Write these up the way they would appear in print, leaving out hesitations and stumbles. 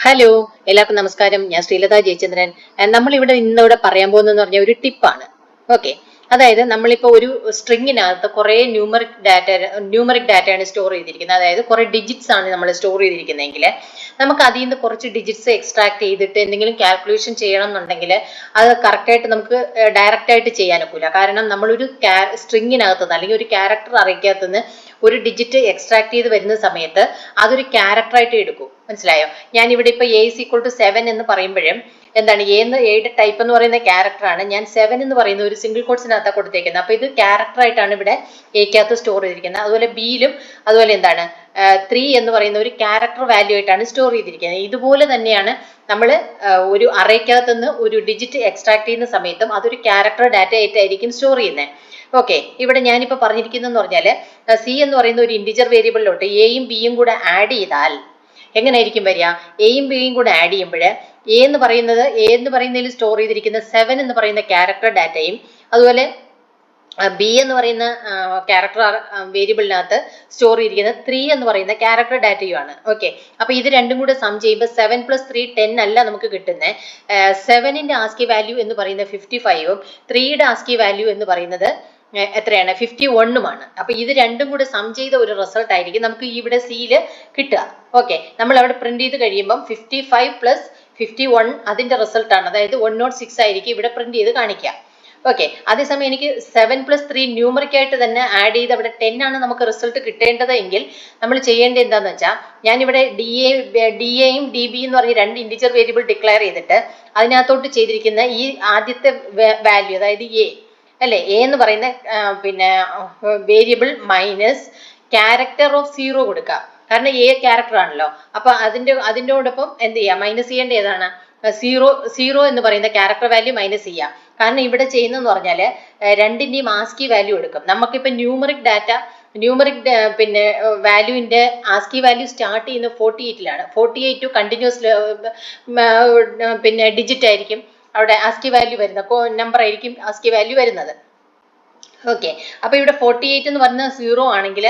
Hello, എല്ലാവർക്കും നമസ്കാരം. ഞാൻ ശ്രീലത ജയചന്ദ്രൻ. നമ്മളിവിടെ ഇന്നിവിടെ പറയാൻ പോകുന്നതെന്ന് പറഞ്ഞാൽ ഒരു ടിപ്പാണ്. ഓക്കെ, അതായത് നമ്മളിപ്പോൾ ഒരു സ്ട്രിങ്ങിനകത്ത് കുറെ ന്യൂമറിക് ഡാറ്റയാണ് സ്റ്റോർ ചെയ്തിരിക്കുന്നത്. അതായത് കുറെ ഡിജിറ്റ്സ് ആണ് നമ്മൾ സ്റ്റോർ ചെയ്തിരിക്കുന്നതെങ്കിൽ നമുക്ക് അതിൽ നിന്ന് കുറച്ച് ഡിജിറ്റ്സ് എക്സ്ട്രാക്ട് ചെയ്തിട്ട് എന്തെങ്കിലും കാൽക്കുലേഷൻ ചെയ്യണം എന്നുണ്ടെങ്കിൽ അത് കറക്റ്റായിട്ട് നമുക്ക് ഡയറക്റ്റ് ആയിട്ട് ചെയ്യാനൊക്കില്ല. കാരണം നമ്മളൊരു സ്ട്രിങ്ങിനകത്തുനിന്ന് അല്ലെങ്കിൽ ഒരു ക്യാരക്ടർ അറിയിക്കാത്തുനിന്ന് ഒരു ഡിജിറ്റ് എക്സ്ട്രാക്ട് ചെയ്ത് വരുന്ന സമയത്ത് അതൊരു ക്യാരക്ടറായിട്ട് എടുക്കും. മനസ്സിലായോ? ഞാൻ ഇവിടെ ഇപ്പൊ A=7 എന്ന് പറയുമ്പോഴും എന്താണ് എയുടെ ടൈപ്പ് എന്ന് പറയുന്ന ക്യാരക്ടറാണ്. ഞാൻ 7 എന്ന് പറയുന്ന ഒരു സിംഗിൾ കോട്സിനകത്താണ് കൊടുത്തേക്കുന്നത്. അപ്പൊ ഇത് ക്യാരക്ടറായിട്ടാണ് ഇവിടെ എക്കകത്ത് സ്റ്റോർ ചെയ്തിരിക്കുന്നത്. അതുപോലെ ബിയിലും അതുപോലെ എന്താണ് 3 എന്ന് പറയുന്ന ഒരു ക്യാരക്ടർ വാല്യൂ ആയിട്ടാണ് സ്റ്റോർ ചെയ്തിരിക്കുന്നത്. ഇതുപോലെ തന്നെയാണ് നമ്മൾ ഒരു അറേക്കകത്ത് നിന്ന് ഒരു ഡിജിറ്റ് എക്സ്ട്രാക്ട് ചെയ്യുന്ന സമയത്തും അതൊരു ക്യാരക്ടർ ഡാറ്റ ആയിട്ടായിരിക്കും സ്റ്റോർ ചെയ്യുന്നത്. ഓക്കെ, ഇവിടെ ഞാനിപ്പോൾ പറഞ്ഞിരിക്കുന്നതെന്ന് പറഞ്ഞാൽ സി എന്ന് പറയുന്ന ഒരു ഇൻറ്റിജർ വേരിയബിളിലോട്ട് എയും ബിയും കൂടെ ആഡ് ചെയ്താൽ എങ്ങനെയായിരിക്കും വരിക? എയും ബിയും കൂടെ ആഡ് ചെയ്യുമ്പോൾ എ എന്ന് പറയുന്നതിൽ സ്റ്റോർ ചെയ്തിരിക്കുന്ന 7 എന്ന് പറയുന്ന ക്യാരക്ടർ ഡാറ്റയും അതുപോലെ ബി എന്ന് പറയുന്ന ക്യാരക്ടർ വേരിയബിളിനകത്ത് സ്റ്റോർ ചെയ്തിരിക്കുന്ന 3 എന്ന് പറയുന്ന ക്യാരക്ടർ ഡാറ്റയുമാണ്. ഓക്കെ, അപ്പൊ ഇത് രണ്ടും കൂടെ സം ചെയ്യുമ്പോൾ 7 + 3 10 അല്ല നമുക്ക് കിട്ടുന്നത്. 7ന്റെ ആസ്കി വാല്യൂ എന്ന് പറയുന്നത് 55ഉം 3യുടെ ആസ്കി വാല്യൂ എന്ന് പറയുന്നത് എത്രയാണ്? 51ഉമാണ്. അപ്പൊ ഇത് രണ്ടും കൂടെ സം ചെയ്ത ഒരു റിസൾട്ട് ആയിരിക്കും നമുക്ക് ഇവിടെ സിയില് കിട്ടുക. ഓക്കെ, നമ്മൾ അവിടെ പ്രിന്റ് ചെയ്ത് കഴിയുമ്പോൾ 55 + 51 അതിന്റെ റിസൾട്ട് ആണ്. അതായത് 106 ആയിരിക്കും ഇവിടെ പ്രിന്റ് ചെയ്ത് കാണിക്കുക. ഓക്കെ, അതേസമയം എനിക്ക് 7 + 3 ന്യൂമറിക് ആയിട്ട് തന്നെ ആഡ് ചെയ്ത് അവിടെ 10 ആണ് നമുക്ക് റിസൾട്ട് കിട്ടേണ്ടത് എങ്കിൽ നമ്മൾ ചെയ്യേണ്ടത് എന്താണെന്ന് വെച്ചാൽ ഞാനിവിടെ DAയും DB എന്ന് പറഞ്ഞ രണ്ട് ഇൻറ്റിജർ വേരിയബിൾ ഡിക്ലെയർ ചെയ്തിട്ട് അതിനകത്തോട്ട് ചെയ്തിരിക്കുന്ന ഈ ആദ്യത്തെ വാല്യൂ, അതായത് അല്ലെ എ എന്ന് പറയുന്ന പിന്നെ വേരിയബിൾ മൈനസ് ക്യാരക്ടർ ഓഫ് 0 കൊടുക്കുക. കാരണം എ ക്യാരക്ടർ ആണല്ലോ. അപ്പൊ അതിൻ്റെയോടൊപ്പം എന്ത് ചെയ്യാം? മൈനസ് ചെയ്യേണ്ട ഏതാണ്? 0 എന്ന് പറയുന്ന ക്യാരക്ടർ വാല്യൂ മൈനസ് ചെയ്യാം. കാരണം ഇവിടെ ചെയ്യുന്നതെന്ന് പറഞ്ഞാല് രണ്ടിന്റെയും ആസ്കി വാല്യൂ എടുക്കും. നമുക്കിപ്പോ ന്യൂമറിക് പിന്നെ വാല്യൂവിന്റെ ആസ്കി വാല്യൂ സ്റ്റാർട്ട് ചെയ്യുന്നത് 48ലാണ്. 48 കണ്ടിന്യൂസ് പിന്നെ ഡിജിറ്റ് ആയിരിക്കും അവിടെ ആസ്കി വാല്യൂ വരുന്നത്. നമ്പർ ആയിരിക്കും ആസ്കി വാല്യൂ വരുന്നത്. ഓക്കെ, അപ്പൊ ഇവിടെ 48 എന്ന് പറയുന്നത് 0 ആണെങ്കിൽ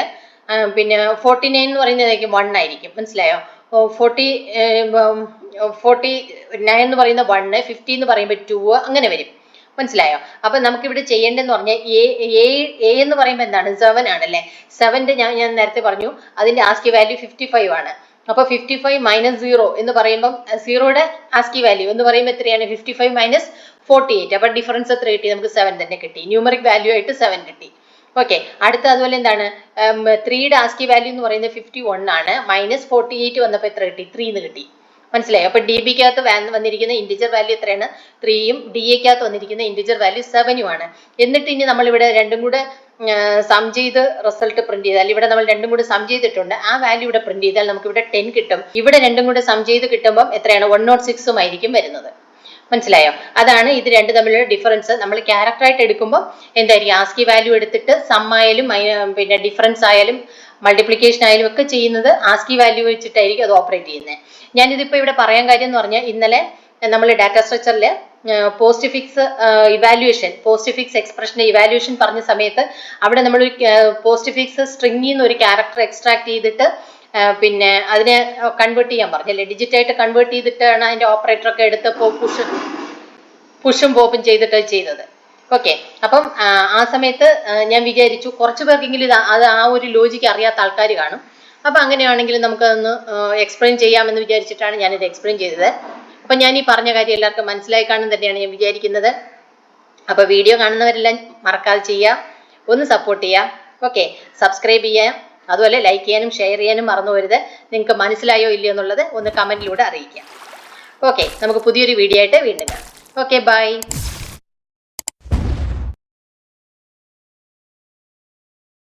പിന്നെ 49 എന്ന് പറയുന്നതായിരിക്കും 1 ആയിരിക്കും. മനസ്സിലായോ? 49 എന്ന് പറയുന്ന 1, 50 എന്ന് പറയുമ്പോൾ 2 അങ്ങനെ വരും. മനസ്സിലായോ? അപ്പൊ നമുക്കിവിടെ ചെയ്യേണ്ടതെന്ന് പറഞ്ഞാൽ എ എന്ന് പറയുമ്പോൾ എന്താണ്? 7 ആണല്ലേ. 7ന്റെ ഞാൻ നേരത്തെ പറഞ്ഞു അതിന്റെ ആസ്കി വാല്യൂ 55 ആണ്. അപ്പൊ 55 - 0 എന്ന് പറയുമ്പോൾ 0യുടെ ആസ്കി വാല്യൂ എന്ന് പറയുമ്പോൾ എത്രയാണ്? 55 - 48. അപ്പൊ ഡിഫറൻസ് എത്ര കിട്ടി? നമുക്ക് 7 തന്നെ കിട്ടി. ന്യൂമറിക് വാല്യൂ ആയിട്ട് 7 കിട്ടി. ഓക്കെ, അടുത്ത അതുപോലെ എന്താണ്? 3യുടെ ആസ്കി വാല്യൂ എന്ന് പറയുന്നത് 51 ആണ്. -48 വന്നപ്പോൾ എത്ര കിട്ടി? 3 എന്ന് കിട്ടി. മനസ്സിലായോ? അപ്പൊ DBക്കകത്ത് വന്നിരിക്കുന്ന ഇൻറ്റിജർ വാല്യൂ എത്രയാണ്? 3യും DAക്കകത്ത് വന്നിരിക്കുന്ന ഇൻറ്റിജർ വാല്യൂ 7ഉം ആണ്. എന്നിട്ട് ഇനി നമ്മളിവിടെ രണ്ടും കൂടെ സം ചെയ്ത് റിസൾട്ട് പ്രിന്റ് ചെയ്താൽ ഇവിടെ നമ്മൾ രണ്ടും കൂടെ സം ചെയ്തിട്ടുണ്ട്. ആ വാല്യൂ ഇവിടെ പ്രിന്റ് ചെയ്താൽ നമുക്ക് ഇവിടെ 10 കിട്ടും. ഇവിടെ രണ്ടും കൂടെ സം ചെയ്ത് കിട്ടുമ്പോൾ എത്രയാണ്? 106ഉം ആയിരിക്കും വരുന്നത്. മനസ്സിലായോ? അതാണ് ഇത് രണ്ട് തമ്മിലുള്ള ഡിഫറൻസ്. നമ്മൾ ക്യാരക്ടറായിട്ട് എടുക്കുമ്പോൾ എന്തായിരിക്കും? ആസ്കി വാല്യൂ എടുത്തിട്ട് സം ആയാലും പിന്നെ ഡിഫറൻസ് ആയാലും മൾട്ടിപ്ലിക്കേഷൻ ആയാലും ഒക്കെ ചെയ്യുന്നത് ആസ്കി വാല്യൂ വെച്ചിട്ടായിരിക്കും അത് ഓപ്പറേറ്റ് ചെയ്യുന്നത്. ഞാനിതിപ്പോൾ ഇവിടെ പറയാൻ കാര്യം എന്ന് പറഞ്ഞാൽ ഇന്നലെ നമ്മൾ ഡാറ്റ സ്ട്രക്ചറിൽ പോസ്റ്റ് ഫിക്സ് എക്സ്പ്രഷൻ ഇവാലുവേഷൻ പറഞ്ഞ സമയത്ത് അവിടെ നമ്മൾ പോസ്റ്റ് ഫിക്സ് സ്ട്രിങ്ങിൽ നിന്ന് ഒരു ക്യാരക്ടർ എക്സ്ട്രാക്ട് ചെയ്തിട്ട് പിന്നെ അതിനെ കൺവേർട്ട് ചെയ്യാൻ പറഞ്ഞല്ലേ. ഡിജിറ്റായിട്ട് കൺവേർട്ട് ചെയ്തിട്ടാണ് അതിന്റെ ഓപ്പറേറ്റർ ഒക്കെ എടുത്ത് പുഷും പോപ്പും ചെയ്തത്. ഓക്കെ, അപ്പം ആ സമയത്ത് ഞാൻ വിചാരിച്ചു കുറച്ചു പേർക്കെങ്കിലും അത് ആ ഒരു ലോജിക്ക് അറിയാത്ത ആൾക്കാർ കാണും. അപ്പൊ അങ്ങനെയാണെങ്കിൽ നമുക്കതൊന്ന് എക്സ്പ്ലെയിൻ ചെയ്യാമെന്ന് വിചാരിച്ചിട്ടാണ് ഞാനിത് എക്സ്പ്ലെയിൻ ചെയ്തത്. അപ്പൊ ഞാൻ ഈ പറഞ്ഞ കാര്യം എല്ലാവർക്കും മനസ്സിലായി കാണും തന്നെയാണ് ഞാൻ വിചാരിക്കുന്നത്. അപ്പൊ വീഡിയോ കാണുന്നവരെല്ലാം മറക്കാതെ ചെയ്യുക, ഒന്ന് സപ്പോർട്ട് ചെയ്യുക. ഓക്കെ, സബ്സ്ക്രൈബ് ചെയ്യുക, അതുപോലെ ലൈക്ക് ചെയ്യാനും ഷെയർ ചെയ്യാനും മറന്നു പോരുത്. നിങ്ങൾക്ക് മനസ്സിലായോ ഇല്ലയോ എന്നുള്ളത് ഒന്ന് കമന്റിലൂടെ അറിയിക്കുക. ഓക്കെ, നമുക്ക് പുതിയൊരു വീഡിയോ ആയിട്ട് വീണ്ടും കാണാം. Okay, by.